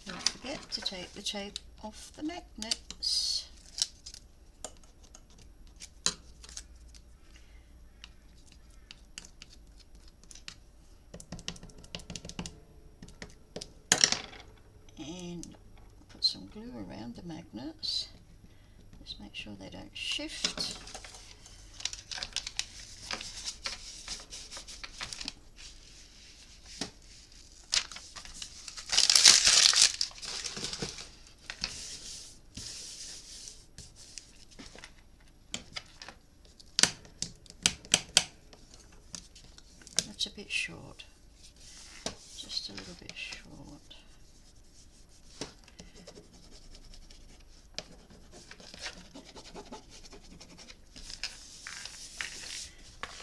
Don't forget to take the tape off the magnets. And put some glue around the magnets. Just make sure they don't shift. That's a bit short. Just a little bit short.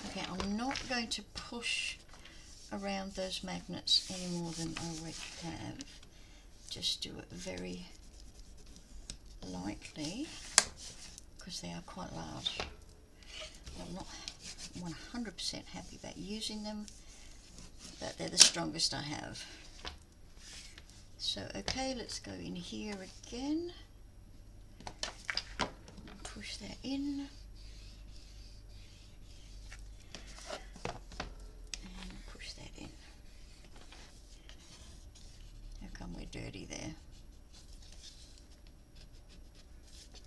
Okay, I'm not going to push around those magnets any more than I already have. Just do it very lightly because they are quite large. I'm not 100% happy about using them, but they're the strongest I have. So okay, let's go in here again. Push that in. We're dirty there.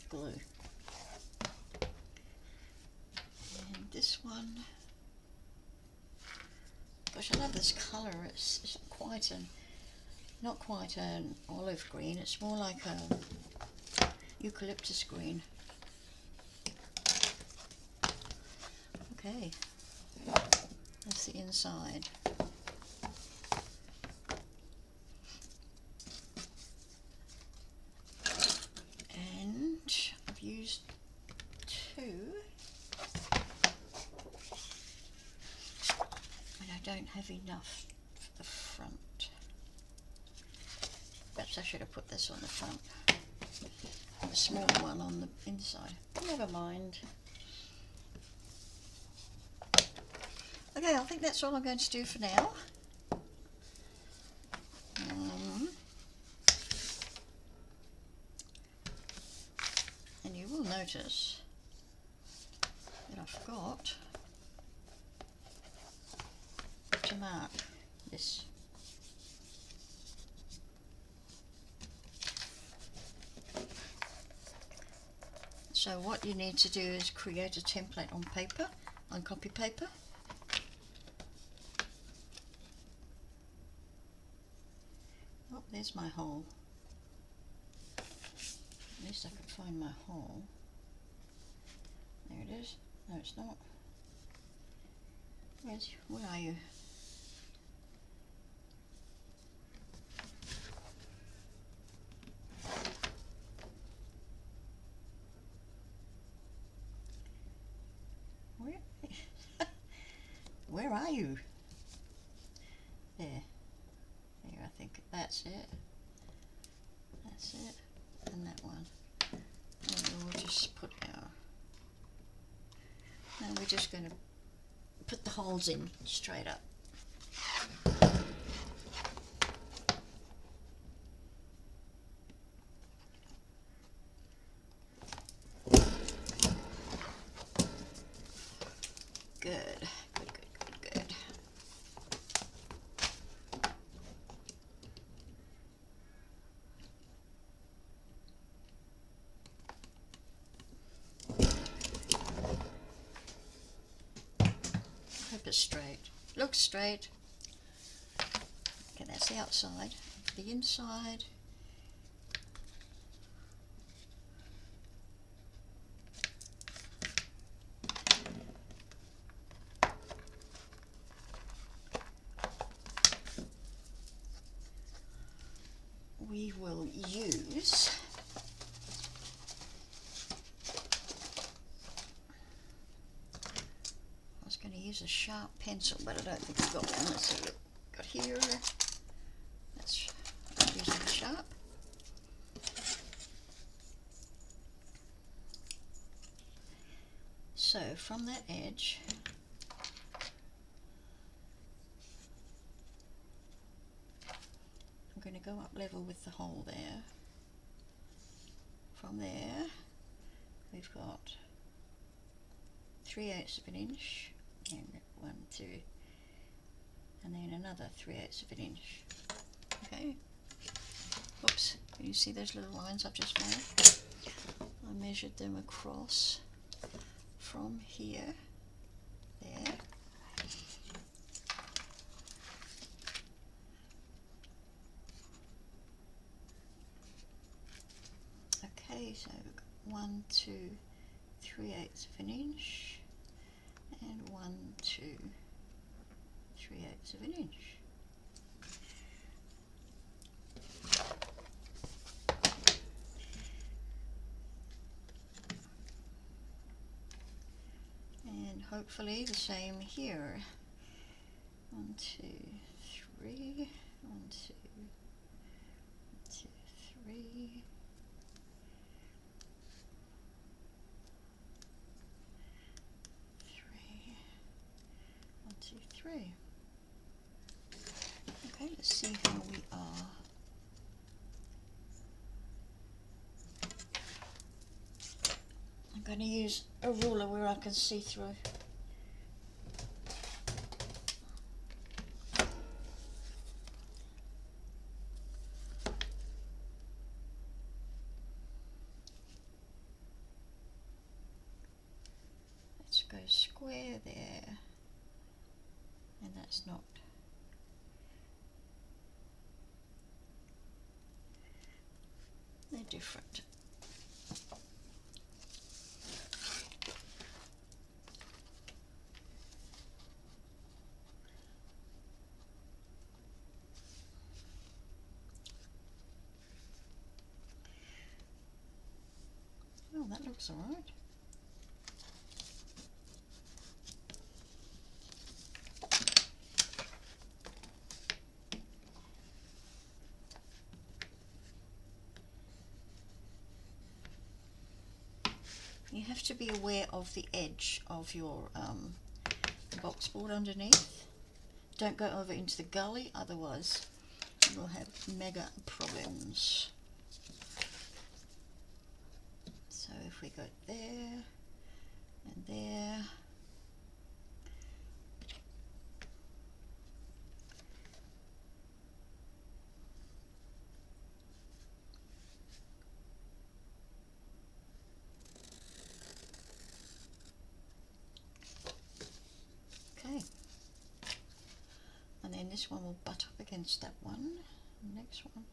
Glue. And this one, gosh, I love this colour. It's not quite an olive green. It's more like a eucalyptus green. Okay, that's the inside. Used don't have enough for the front. Perhaps I should have put this on the front. The smaller one on the inside. Never mind. Okay, I think that's all I'm going to do for now. And you will notice that I forgot to mark this. So what you need to do is create a template on paper, on copy paper. Oh, there's my hole. At least I could find my hole. There it is. No, it's not. Where are you? Where are you? There. There, I think that's it. That's it. And that one. And we'll just put our... Now we're just going to put the holes in straight up. Good. Hope it's straight. Looks straight. Okay, that's the outside. The inside. We will use a sharp pencil, but I don't think I've got one. Let's see, look, got here. That's using a sharp. So from that edge, I'm going to go up level with the hole there. From there, we've got 3/8 of an inch. And 1, 2, and then another 3/8 of an inch. Okay. Oops. Can you see those little lines I've just made? I measured them across from here, there. Okay, so 1, 2, 3/8 of an inch. And 1, 2, 3/8 of an inch. And hopefully the same here. 1, 2, 3, 1, 2, 2, 3. Okay, let's see how we are. I'm going to use a ruler where I can see through. Let's go square there. And that's not. They're different. Oh, that looks all right. You have to be aware of the edge of your box board underneath. Don't go over into the gully, otherwise you will have mega problems. So if we go there and there, okay, and then this one will butt up against that one. The next one,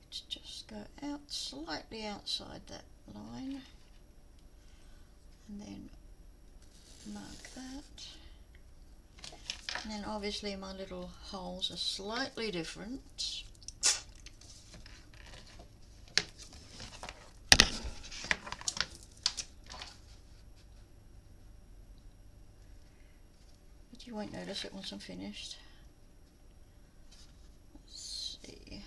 let's just go out slightly outside that line and then mark that. And then obviously my little holes are slightly different. But you won't notice it once I'm finished. Let's see,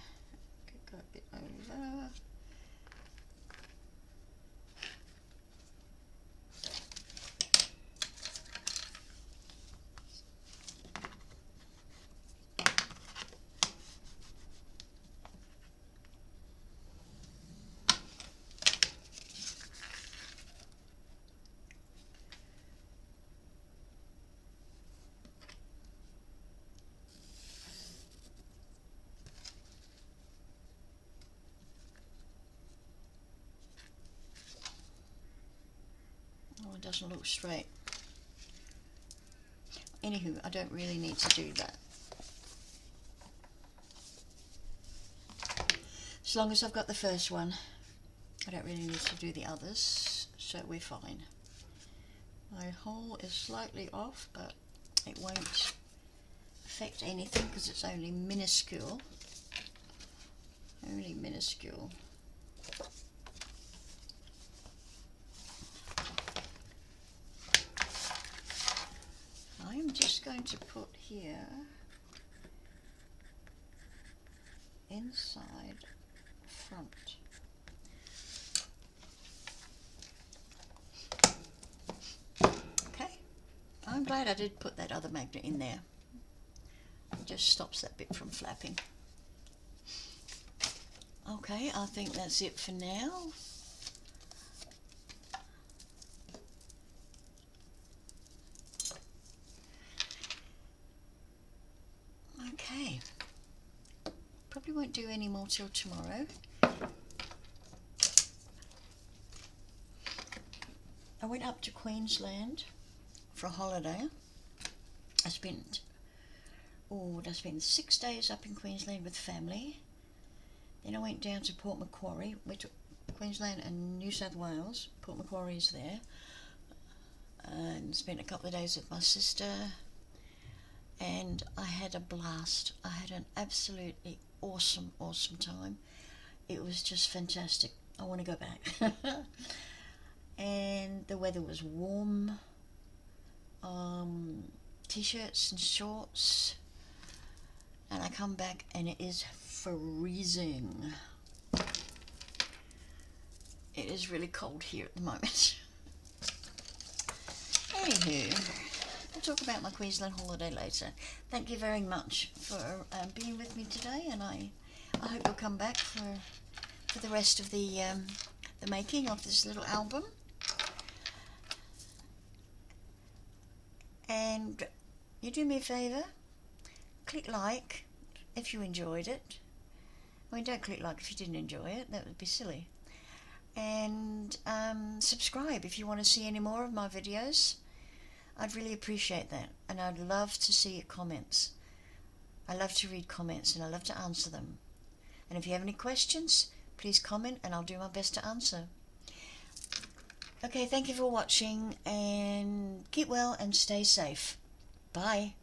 could go a bit over. Oh, it doesn't look straight. Anywho, I don't really need to do that. As long as I've got the first one, I don't really need to do the others, so we're fine. My hole is slightly off, but it won't affect anything because it's only minuscule. Only minuscule. I'm just going to put here inside front. Okay, I'm glad I did put that other magnet in there. It just stops that bit from flapping. Okay, I think that's it for now. Okay, probably won't do any more till tomorrow. I went up to Queensland for a holiday. I spent 6 days up in Queensland with family. Then I went down to Port Macquarie, went to Queensland and New South Wales. Port Macquarie is there. And spent a couple of days with my sister. And I had a blast. I had an absolutely awesome time. It was just fantastic. I want to go back. And the weather was warm. T-shirts and shorts. And I come back and it is freezing. It is really cold here at the moment. Anywho, I'll talk about my Queensland holiday later. Thank you very much for being with me today, and I hope you'll come back for the rest of the making of this little album. And you do me a favour, click like if you enjoyed it. I mean, don't click like if you didn't enjoy it, that would be silly. And subscribe if you want to see any more of my videos. I'd really appreciate that, and I'd love to see your comments. I love to read comments and I love to answer them. And if you have any questions, please comment and I'll do my best to answer. Okay, thank you for watching, and keep well and stay safe. Bye.